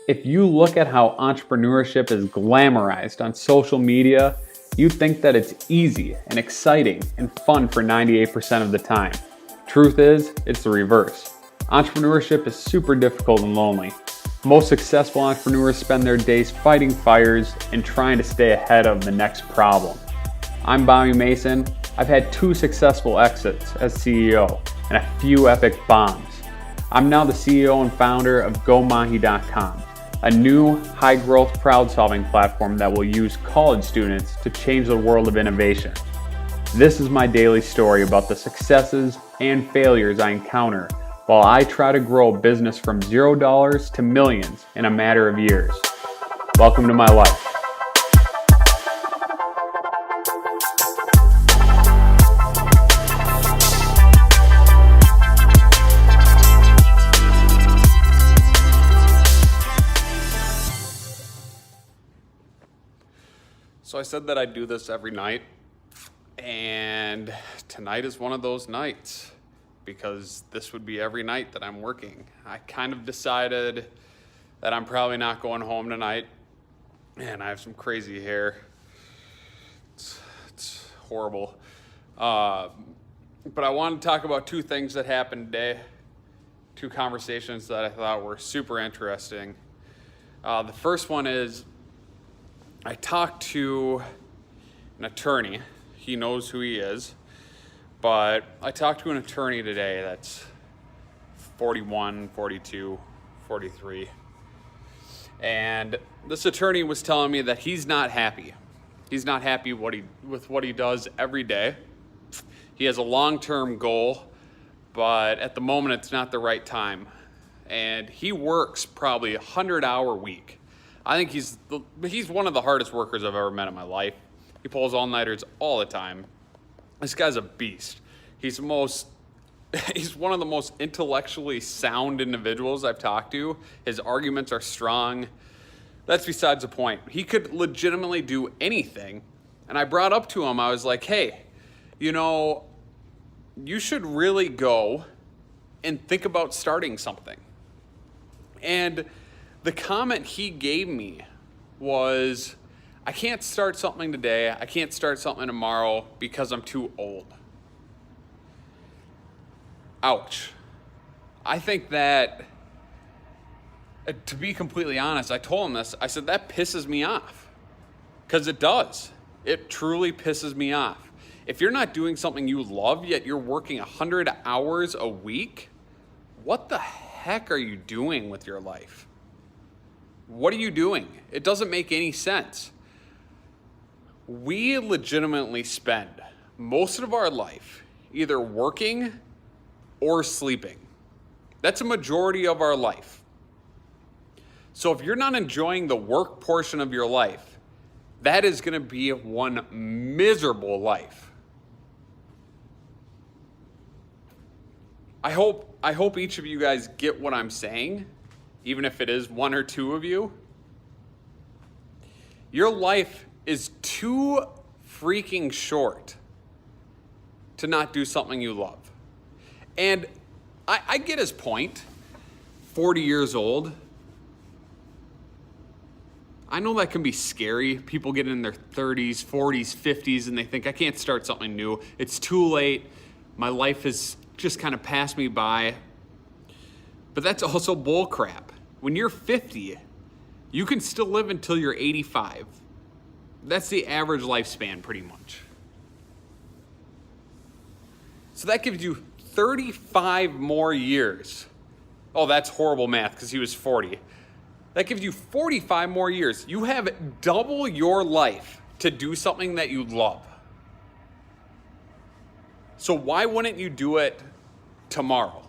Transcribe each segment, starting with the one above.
If you look at how entrepreneurship is glamorized on social media, you think that it's easy and exciting and fun for 98% of the time. Truth is, it's the reverse. Entrepreneurship is super difficult and lonely. Most successful entrepreneurs spend their days fighting fires and trying to stay ahead of the next problem. I'm Bobby Mason. I've had 2 successful exits as CEO and a few epic bombs. I'm now the CEO and founder of GoMahi.com, a new high-growth crowd-solving platform that will use college students to change the world of innovation. This is my daily story about the successes and failures I encounter while I try to grow a business from $0 to millions in a matter of years. Welcome to my life. So I said that I'd do this every night, and tonight is one of those nights because this would be every night that I'm working. I kind of decided that I'm probably not going home tonight, and I have some crazy hair. It's horrible. But I wanted to talk about 2 things that happened today, 2 conversations that I thought were super interesting. The first one is I talked to an attorney. He knows who he is, but I talked to an attorney today that's 41, 42, 43. And this attorney was telling me that he's not happy. He's not happy with what he does every day. He has a long-term goal, but at the moment it's not the right time. And he works probably a 100-hour week. I think he's one of the hardest workers I've ever met in my life. He pulls all-nighters all the time. This guy's a beast. He's one of the most intellectually sound individuals I've talked to. His arguments are strong. That's besides the point. He could legitimately do anything. And I brought up to him, I was like, hey, you should really go and think about starting something. And the comment he gave me was, I can't start something today, I can't start something tomorrow because I'm too old. Ouch. I think that, to be completely honest, I told him this, I said, that pisses me off. Because it does. It truly pisses me off. If you're not doing something you love, yet you're working 100 hours a week, what the heck are you doing with your life? What are you doing? It doesn't make any sense. We legitimately spend most of our life either working or sleeping. That's a majority of our life. So if you're not enjoying the work portion of your life, that is going to be one miserable life. I hope each of you guys get what I'm saying. Even if it is 1 or 2 of you, your life is too freaking short to not do something you love. And I get his point, 40 years old. I know that can be scary. People get in their 30s, 40s, 50s, and they think, I can't start something new. It's too late. My life has just kind of passed me by. But that's also bull crap. When you're 50, you can still live until you're 85. That's the average lifespan, pretty much. So that gives you 35 more years. Oh, that's horrible math because he was 40. That gives you 45 more years. You have double your life to do something that you love. So why wouldn't you do it tomorrow?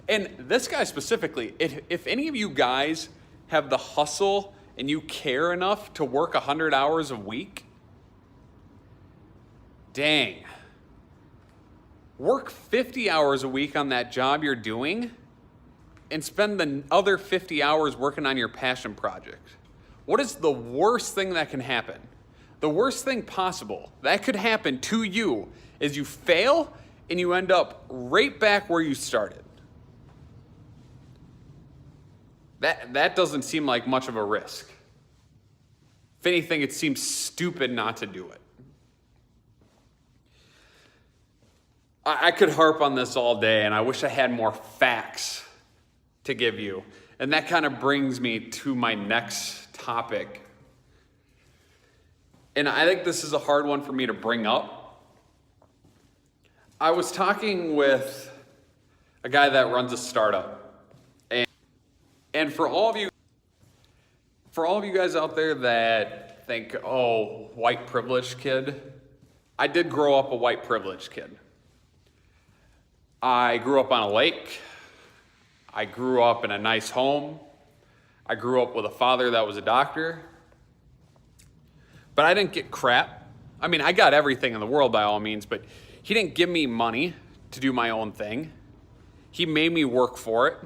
And this guy specifically, if any of you guys have the hustle and you care enough to work 100 hours a week, dang, work 50 hours a week on that job you're doing and spend the other 50 hours working on your passion project. What is the worst thing that can happen? The worst thing possible that could happen to you is you fail and you end up right back where you started. That doesn't seem like much of a risk. If anything, it seems stupid not to do it. I could harp on this all day, and I wish I had more facts to give you. And that kind of brings me to my next topic. And I think this is a hard one for me to bring up. I was talking with a guy that runs a startup. And for all of you guys out there that think, oh, white privileged kid, I did grow up a white privileged kid. I grew up on a lake. I grew up in a nice home. I grew up with a father that was a doctor. But I didn't get crap. I mean, I got everything in the world by all means, but he didn't give me money to do my own thing. He made me work for it.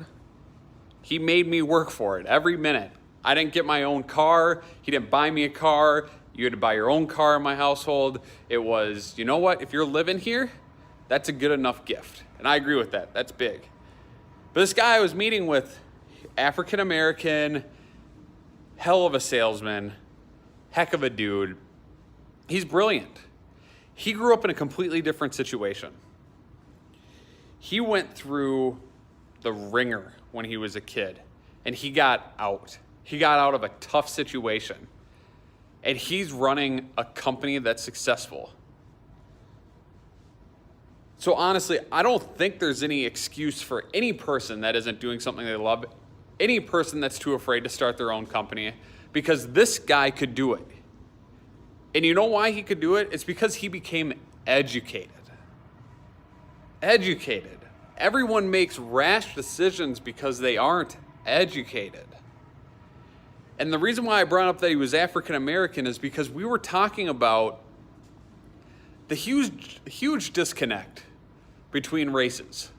He made me work for it every minute. I didn't get my own car. He didn't buy me a car. You had to buy your own car in my household. It was, you know what? If you're living here, that's a good enough gift. And I agree with that. That's big. But this guy I was meeting with, African American, hell of a salesman, heck of a dude. He's brilliant. He grew up in a completely different situation. He went through the ringer when he was a kid, and he got out. He got out of a tough situation, and he's running a company that's successful. So honestly, I don't think there's any excuse for any person that isn't doing something they love, any person that's too afraid to start their own company, because this guy could do it. And you know why he could do it? It's because he became educated. Educated. Everyone makes rash decisions because they aren't educated. And the reason why I brought up that he was African American is because we were talking about the huge disconnect between races.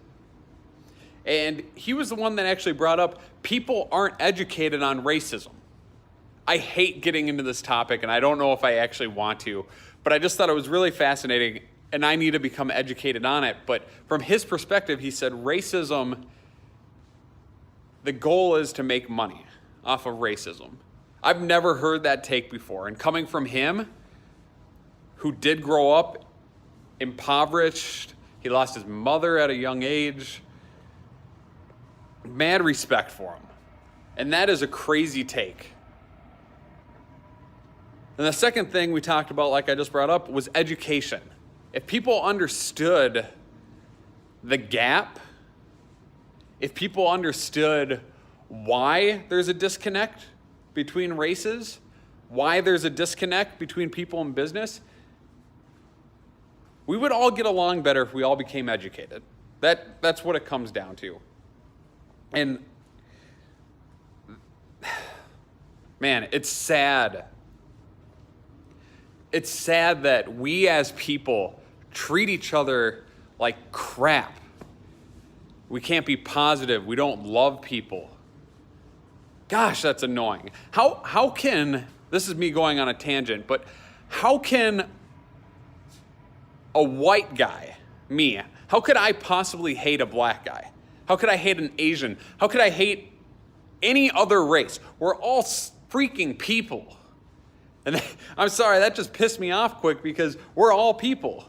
And he was the one that actually brought up people aren't educated on racism. I hate getting into this topic, and I don't know if I actually want to, but I just thought it was really fascinating, and I need to become educated on it. But from his perspective, he said racism, the goal is to make money off of racism. I've never heard that take before. And coming from him, who did grow up impoverished, he lost his mother at a young age, mad respect for him. And that is a crazy take. And the second thing we talked about, like I just brought up, was education. If people understood the gap, if people understood why there's a disconnect between races, why there's a disconnect between people in business, we would all get along better if we all became educated. That's what it comes down to. And man, it's sad. It's sad that we as people treat each other like crap. We can't be positive. We don't love people. Gosh, that's annoying. How can, this is me going on a tangent, but how can a white guy, me, how could I possibly hate a black guy? How could I hate an Asian? How could I hate any other race? We're all freaking people. And I'm sorry, that just pissed me off quick because we're all people.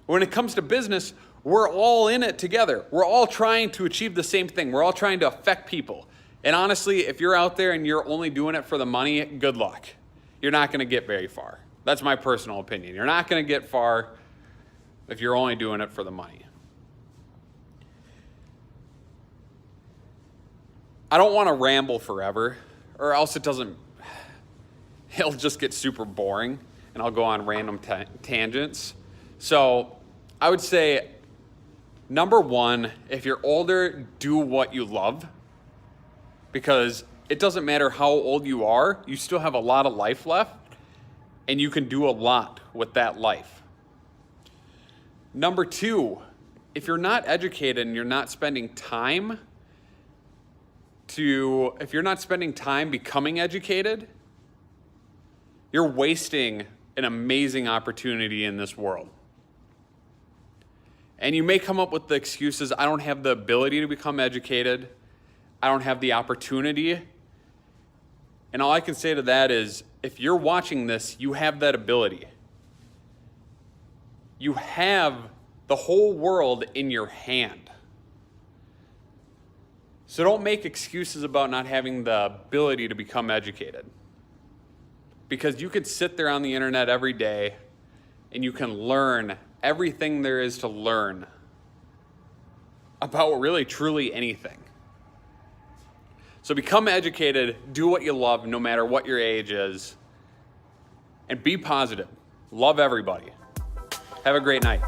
When it comes to business, we're all in it together. We're all trying to achieve the same thing. We're all trying to affect people. And honestly, if you're out there and you're only doing it for the money, good luck. You're not going to get very far. That's my personal opinion. You're not going to get far if you're only doing it for the money. I don't want to ramble forever, or else it'll just get super boring, and I'll go on random tangents. So I would say, number one, if you're older, do what you love, because it doesn't matter how old you are, you still have a lot of life left, and you can do a lot with that life. Number two, if you're not educated and you're not spending time becoming educated, you're wasting an amazing opportunity in this world. And you may come up with the excuses, I don't have the ability to become educated. I don't have the opportunity. And all I can say to that is, if you're watching this, you have that ability. You have the whole world in your hand. So don't make excuses about not having the ability to become educated. Because you could sit there on the internet every day and you can learn everything there is to learn about really truly anything. So become educated, do what you love no matter what your age is, and be positive. Love everybody. Have a great night.